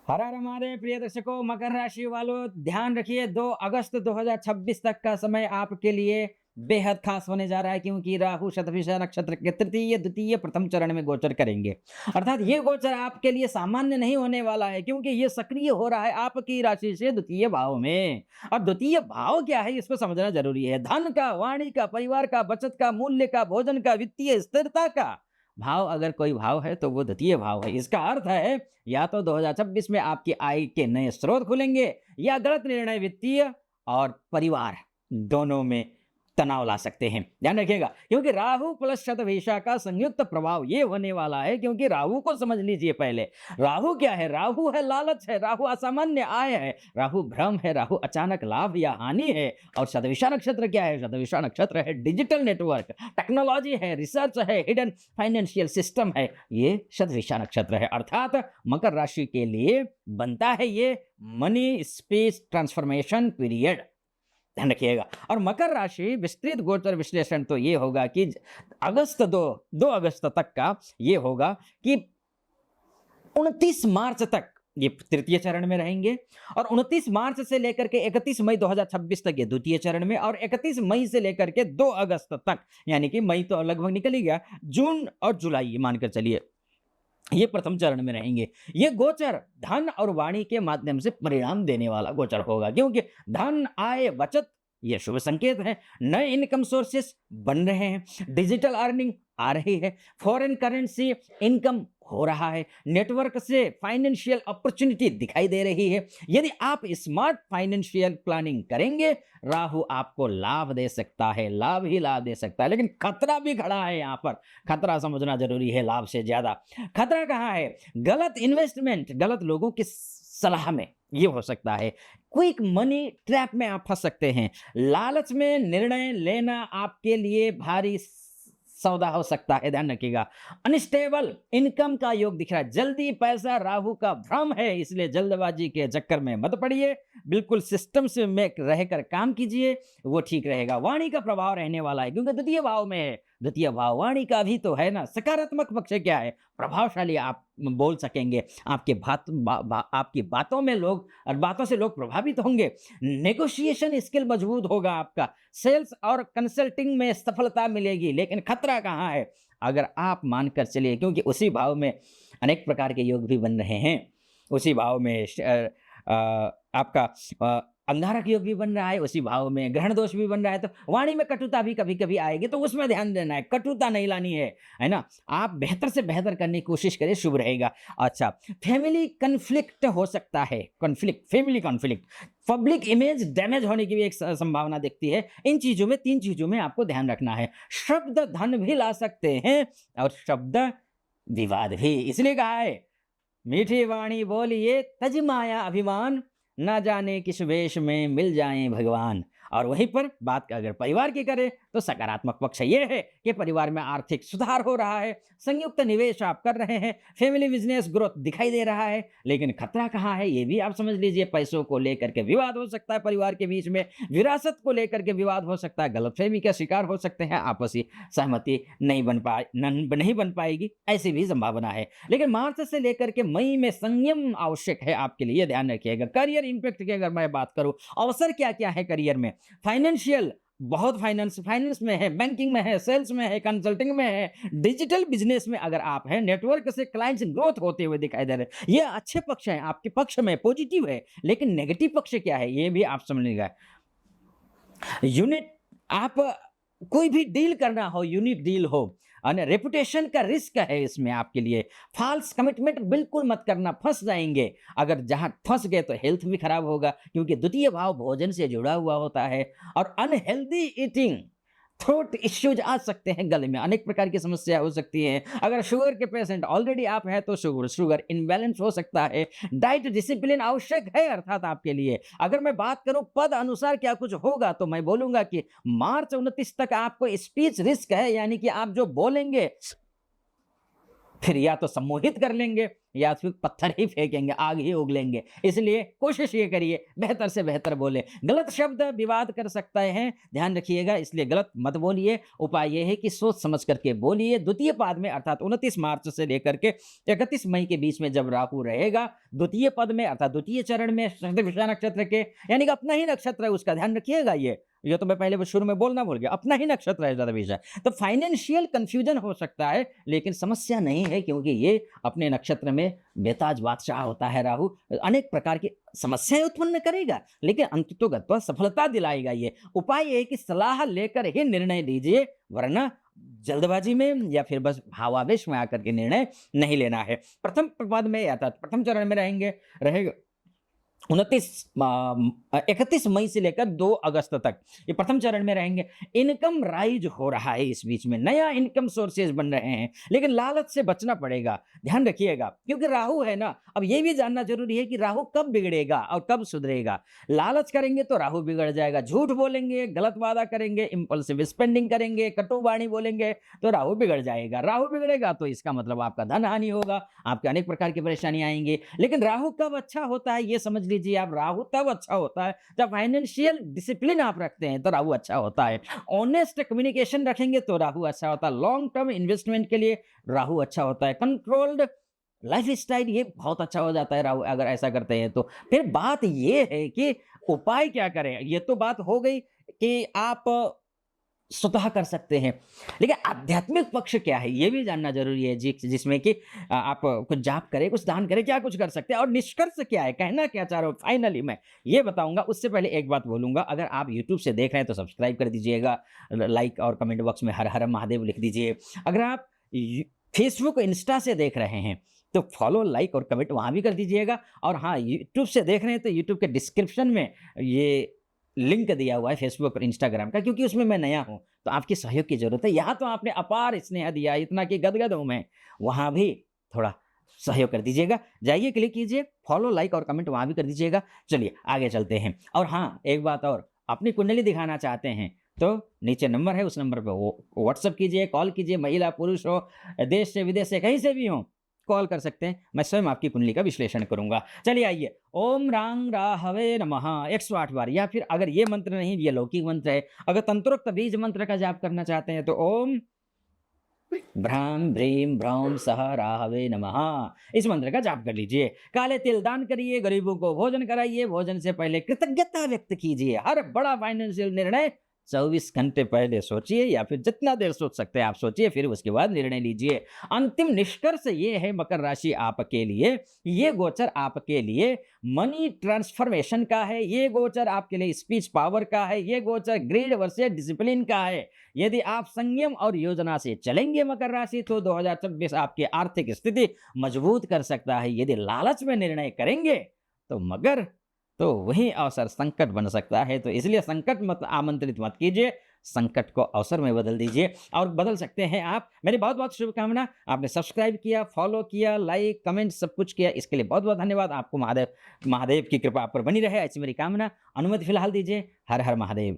हर हर हमारे प्रिय दर्शकों, मकर राशि वालों ध्यान रखिए। 2 अगस्त 2026 तक का समय आपके लिए बेहद खास होने जा रहा है, क्योंकि राहु शतभिषा नक्षत्र के तृतीय, द्वितीय, प्रथम चरण में गोचर करेंगे। अर्थात ये गोचर आपके लिए सामान्य नहीं होने वाला है, क्योंकि ये सक्रिय हो रहा है आपकी राशि से द्वितीय भाव में। और द्वितीय भाव क्या है, इसको समझना जरूरी है। धन का, वाणी का, परिवार का, बचत का, मूल्य का, भोजन का, वित्तीय स्थिरता का भाव अगर कोई भाव है तो वो द्वितीय भाव है। इसका अर्थ है या तो 2026 में आपकी आय के नए स्रोत खुलेंगे, या गलत निर्णय वित्तीय और परिवार दोनों में तनाव ला सकते हैं। ध्यान रखिएगा, क्योंकि राहु प्लस शतभिषा का संयुक्त प्रभाव ये होने वाला है। क्योंकि राहु को समझ लीजिए पहले। राहु क्या है? राहु है लालच है, राहु असामान्य आय है, राहु भ्रम है, राहु अचानक लाभ या हानि है। और शतभिषा नक्षत्र क्या है? शतभिषा नक्षत्र है डिजिटल नेटवर्क, टेक्नोलॉजी है, रिसर्च है, हिडन फाइनेंशियल सिस्टम है। ये शतभिषा नक्षत्र है। अर्थात मकर राशि के लिए बनता है ये मनी स्पेस ट्रांसफॉर्मेशन पीरियड। ध्यान रखिएगा। और मकर राशि विस्तृत गोचर विश्लेषण तो ये होगा कि अगस्त 2 अगस्त तक का ये होगा कि 29 मार्च तक ये तृतीय चरण में रहेंगे, और 29 मार्च से लेकर के 31 मई 2026 तक ये द्वितीय चरण में, और 31 मई से लेकर के 2 अगस्त तक, यानी कि मई तो लगभग निकल ही गया, जून और जुलाई ये मानकर चलिए ये प्रथम चरण में रहेंगे। ये गोचर धन और वाणी के माध्यम से परिणाम देने वाला गोचर होगा, क्योंकि धन, आय, बचत ये शुभ संकेत है। नए इनकम सोर्सेस बन रहे हैं, डिजिटल अर्निंग आ रही है, फॉरेन करेंसी इनकम हो रहा है, नेटवर्क से फाइनेंशियल अपॉर्चुनिटी दिखाई दे रही है। यदि आप स्मार्ट फाइनेंशियल प्लानिंग करेंगे, राहु आपको लाभ दे सकता है, लाभ ही लाभ दे सकता है। लेकिन खतरा भी खड़ा है यहाँ पर, खतरा समझना जरूरी है लाभ से ज्यादा। खतरा कहाँ है? गलत इन्वेस्टमेंट, गलत लोगों की सलाह में ये हो सकता है। क्विक मनी ट्रैप में आप फंस सकते हैं। लालच में निर्णय लेना आपके लिए भारी सौदा हो सकता है, ध्यान रखिएगा। अनस्टेबल इनकम का योग दिख रहा है। जल्दी पैसा राहु का भ्रम है, इसलिए जल्दबाजी के चक्कर में मत पड़िए। बिल्कुल सिस्टम से में रहकर काम कीजिए, वो ठीक रहेगा। वाणी का प्रभाव रहने वाला है, क्योंकि द्वितीय भाव में है। द्वितीय भाव वाणी का भी तो है ना। सकारात्मक पक्ष क्या है? प्रभावशाली आप बोल सकेंगे। आपकी बातों में लोग और बातों से लोग प्रभावित होंगे। नेगोशिएशन स्किल मजबूत होगा आपका। सेल्स और कंसल्टिंग में सफलता मिलेगी। लेकिन खतरा कहाँ है? अगर आप मानकर चलिए, क्योंकि उसी भाव में अनेक प्रकार के योग भी बन रहे हैं। उसी भाव में आपका अंगारक योग भी बन रहा है, उसी भाव में ग्रहण दोष भी बन रहा है। तो वाणी में कटुता भी कभी कभी आएगी, तो उसमें ध्यान देना है, कटुता नहीं लानी है ना। आप बेहतर से बेहतर करने की कोशिश करें, शुभ रहेगा। अच्छा, फैमिली कन्फ्लिक्ट हो सकता है। Family conflict, public image damage होने की भी एक संभावना दिखती है। इन चीजों में, 3 चीजों में आपको ध्यान रखना है। शब्द धन भी ला सकते हैं, और शब्द विवाद भी। इसलिए कहा है, मीठी वाणी बोलिए तज माया अभिमान, ना जाने किस वेश में मिल जाएं भगवान। और वहीं पर बात अगर परिवार की करें, तो सकारात्मक पक्ष ये है कि परिवार में आर्थिक सुधार हो रहा है, संयुक्त निवेश आप कर रहे हैं, फैमिली बिजनेस ग्रोथ दिखाई दे रहा है। लेकिन खतरा कहाँ है, ये भी आप समझ लीजिए। पैसों को लेकर के विवाद हो सकता है परिवार के बीच में, विरासत को लेकर के विवाद हो सकता है, गलतफहमी का शिकार हो सकते हैं, आपसी सहमति नहीं बन पाएगी, ऐसी भी संभावना है। लेकिन मार्च से लेकर के मई में संयम आवश्यक है आपके लिए, ध्यान रखिएगा। करियर इंपैक्ट की अगर मैं बात करूं, अवसर क्या क्या है करियर में? फाइनेंशियल, बहुत फाइनेंस में है, बैंकिंग में है, सेल्स में है, कंसल्टिंग में है, डिजिटल बिजनेस में अगर आप हैं, नेटवर्क से क्लाइंट्स ग्रोथ होते हुए दिखाई दे रहे हैं। ये अच्छे पक्ष हैं, आपके पक्ष में पॉजिटिव है। लेकिन नेगेटिव पक्ष क्या है, ये भी आप समझिएगा। यूनिट, आप कोई भी डील करना हो, यूनिक डील हो, और रेपुटेशन का रिस्क है इसमें आपके लिए। फॉल्स कमिटमेंट बिल्कुल मत करना, फंस जाएंगे। अगर जहां फंस गए तो हेल्थ भी खराब होगा, क्योंकि द्वितीय भाव भोजन से जुड़ा हुआ होता है। और अनहेल्दी ईटिंग, थ्रोट इश्यूज आ सकते हैं, गले में अनेक प्रकार की समस्या हो सकती है। अगर शुगर के पेशेंट ऑलरेडी आप हैं, तो शुगर इनबैलेंस हो सकता है। डाइट डिसिप्लिन आवश्यक है अर्थात आपके लिए। अगर मैं बात करूं पद अनुसार क्या कुछ होगा, तो मैं बोलूंगा कि मार्च 29 तक आपको स्पीच रिस्क है, यानी कि आप जो बोलेंगे फिर या तो सम्मोहित कर लेंगे, या फिर पत्थर ही फेंकेंगे, आग ही उगलेंगे। इसलिए कोशिश ये करिए बेहतर से बेहतर बोलें। गलत शब्द विवाद कर सकते हैं, ध्यान रखिएगा, इसलिए गलत मत बोलिए। उपाय ये है कि सोच समझ करके बोलिए। द्वितीय पाद में अर्थात 29 मार्च से लेकर के 31 मई के बीच में जब राहु रहेगा, द्वितीय पद में अर्थात द्वितीय चरण में शतभिषा नक्षत्र के, यानी कि अपना ही नक्षत्र है उसका, ध्यान रखिएगा ये तो मैं पहले शुरू में बोलना भूल गया, अपना ही नक्षत्र है शतभिषा। तो फाइनेंशियल कंफ्यूजन हो सकता है, लेकिन समस्या नहीं है, क्योंकि ये अपने नक्षत्र में बेताज बादशाह होता है राहु। अनेक प्रकार की समस्याएं उत्पन्न करेगा, लेकिन अंततोगत्वा सफलता दिलाएगा ये। उपाय ये है कि सलाह लेकर ही निर्णय लीजिए, वरना जल्दबाजी में या फिर बस भावावेश में आकर के निर्णय नहीं लेना है। प्रथम पद में अर्थात प्रथम चरण में रहेगा 31 मई से लेकर 2 अगस्त तक ये प्रथम चरण में रहेंगे। इनकम राइज हो रहा है, इस बीच में नया इनकम सोर्सेज बन रहे हैं, लेकिन लालच से बचना पड़ेगा, ध्यान रखिएगा, क्योंकि राहु है ना। अब ये भी जानना जरूरी है कि राहु कब बिगड़ेगा और कब सुधरेगा। लालच करेंगे तो राहु बिगड़ जाएगा, झूठ बोलेंगे, गलत वादा करेंगे, इंपल्सिव स्पेंडिंग करेंगे, कटु वाणी बोलेंगे तो राहु बिगड़ जाएगा। राहु बिगड़ेगा तो इसका मतलब आपका धन हानि होगा, आपके अनेक प्रकार की परेशानी आएंगी। लेकिन राहु कब अच्छा होता है ये समझ लीजिए आप। राहु तब अच्छा होता है जब फाइनेंशियल डिसिप्लिन आप रखते हैं, तो राहु अच्छा होता है। ऑनेस्ट कम्युनिकेशन रखेंगे तो राहु अच्छा होता है। लॉन्ग टर्म इन्वेस्टमेंट के लिए राहु अच्छा होता है। कंट्रोल्ड लाइफ स्टाइल ये बहुत अच्छा हो जाता है राहु अगर ऐसा करते हैं तो। फिर बात ये है कि उपाय क्या करें। ये तो बात हो गई कि आप स्वतः कर सकते हैं, लेकिन आध्यात्मिक पक्ष क्या है ये भी जानना जरूरी है, जिसमें कि आप कुछ जाप करें, कुछ दान करें, क्या कुछ कर सकते हैं और निष्कर्ष क्या है, कहना क्या चाह रहा हूँ फाइनली मैं ये बताऊंगा। उससे पहले एक बात बोलूंगा, अगर आप यूट्यूब से देख रहे हैं तो सब्सक्राइब कर दीजिएगा, लाइक और कमेंट बॉक्स में हर हर महादेव लिख दीजिए। अगर आप फेसबुक इंस्टा से देख रहे हैं तो फॉलो, लाइक और कमेंट वहां भी कर दीजिएगा। और हाँ, यूट्यूब से देख रहे हैं तो यूट्यूब के डिस्क्रिप्शन में ये लिंक दिया हुआ है फेसबुक और इंस्टाग्राम का, क्योंकि उसमें मैं नया हूं तो आपकी सहयोग की जरूरत है। यहाँ तो आपने अपार स्नेह दिया, इतना कि गदगद हूं मैं, वहां भी थोड़ा सहयोग कर दीजिएगा। जाइए, क्लिक कीजिए, फॉलो, लाइक और कमेंट वहां भी कर दीजिएगा। चलिए आगे चलते हैं। और हाँ, एक बात और, अपनी कुंडली दिखाना चाहते हैं तो नीचे नंबर है, उस नंबर पर व्हाट्सअप कीजिए, कॉल कीजिए। महिला पुरुष हो, देश से विदेश से कहीं से भी हो, कॉल कर सकते हैं, मैं स्वयं आपकी कुंडली का विश्लेषण करूंगा। चलिए आइए, ओम रांग राहवे नमः 108 बार, या फिर अगर ये मंत्र नहीं, ये लौकिक मंत्र है, अगर तंत्रोक्त बीज मंत्र का जाप करना चाहते हैं तो ओम भ्राम भ्रीम भ्रौम सह राहवे नमः इस मंत्र का जाप कर लीजिए। काले तिल दान करिए, गरीबों को भोजन कराइए, भोजन से पहले कृतज्ञता व्यक्त कीजिए। हर बड़ा फाइनेंशियल निर्णय 24 घंटे पहले सोचिए, या फिर जितना देर सोच सकते हैं आप सोचिए, फिर उसके बाद निर्णय लीजिए। अंतिम निष्कर्ष ये है मकर राशि आपके लिए, ये गोचर आपके लिए मनी ट्रांसफॉर्मेशन का है, ये गोचर आपके लिए स्पीच पावर का है, ये गोचर ग्रीड वर्सेस डिसिप्लिन का है। यदि आप संयम और योजना से चलेंगे मकर राशि, तो 2026 आपकी आर्थिक स्थिति मजबूत कर सकता है। यदि लालच में निर्णय करेंगे तो मगर तो वही अवसर संकट बन सकता है। तो इसलिए संकट मत आमंत्रित मत कीजिए, संकट को अवसर में बदल दीजिए, और बदल सकते हैं आप। मेरी बहुत बहुत शुभकामना। आपने सब्सक्राइब किया, फॉलो किया, लाइक कमेंट सब कुछ किया, इसके लिए बहुत बहुत धन्यवाद। आपको महादेव की कृपा आप पर बनी रहे, ऐसी मेरी कामना। अनुमति फिलहाल दीजिए। हर हर महादेव।